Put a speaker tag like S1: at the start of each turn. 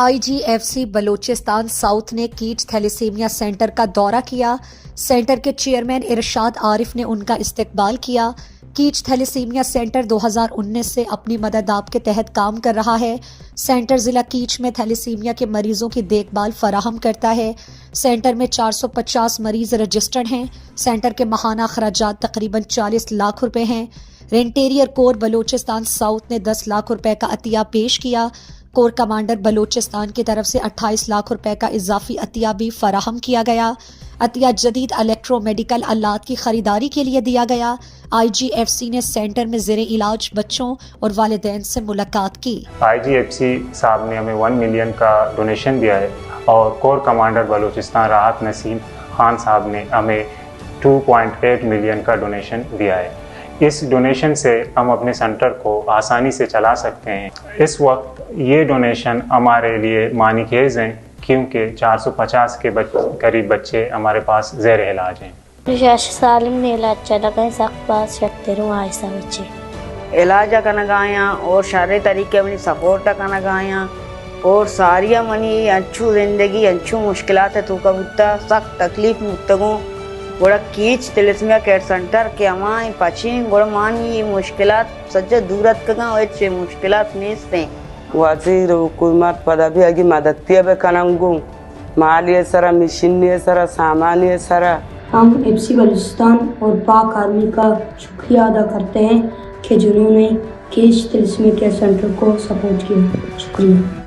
S1: IGFC Balochistan south ने कीच thalassaemia centre का दौरा किया। सेंटर के चेयरमैन इरशाद आरिफ ने उनका इस्तकबाल किया। कीच थैलेसीमिया सेंटर 2019 से अपनी मदद आप के तहत काम कर रहा है। सेंटर ज़िला कीच में थैलेसीमिया के मरीजों की देखभाल फराहम करता है। सेंटर में 450 मरीज रजिस्टर्ड हैं। सेंटर के माहाना अखराजात तकरीबन 40 लाख रुपए हैं। रेंटेरियर कोर बलूचिस्तान साउथ ने 10 लाख रुपए का अतिया पेश किया। कोर कमांडर बलूचिस्तान की तरफ से 28 लाख रुपए का इजाफी अतिया भी फराहम किया गया। अतिया जदीद इलेक्ट्रो मेडिकल आलात की खरीदारी के लिए दिया गया। IGFC ने सेंटर में ज़ेरे इलाज बच्चों और वालिदैन से मुलाकात की।
S2: IGFC साहब ने हमें 1 मिलियन का डोनेशन दिया है और कोर कमांडर बलूचिस्तान राहत नसीम खान साहब ने हमें 2.8 मिलियन का डोनेशन दिया है। इस डोनेशन से हम अपने सेंटर को आसानी से चला सकते हैं। इस वक्त ये डोनेशन हमारे लिए मानीखेज़ हैं क्योंकि 450 के करीब बच्चे हमारे पास ज़ेर इलाज हैं।
S3: सालिम ने इलाज चला गए पास रखते रहूँ आयसा बच्चे
S4: इलाज करना गाया और सारे तरीके अपनी सपोर्ट करना गाया और सारिया मनी अच्छू ज़िंदगी अच्छू मुश्किलात है तो कबूता सख्त तकलीफ मुक्तगों गोड़ा कीच थैलेसीमिया केयर सेंटर के अमाई पची गोड़ा मानी मुश्किलात सज्जा दूरत का वैसे मुश्किलात नहीं
S5: वज़ीर हुकूमत पदवी अगी मदतिया बेकनंगू मालिय सरा मिशनिय सरा सामान्य सरा
S6: हम FC बलूचिस्तान और पाक आर्मी का शुक्रिया अदा करते हैं कि जिन्होंने कीच थैलेसीमिया केयर सेंटर को सपोर्ट किया। शुक्रिया।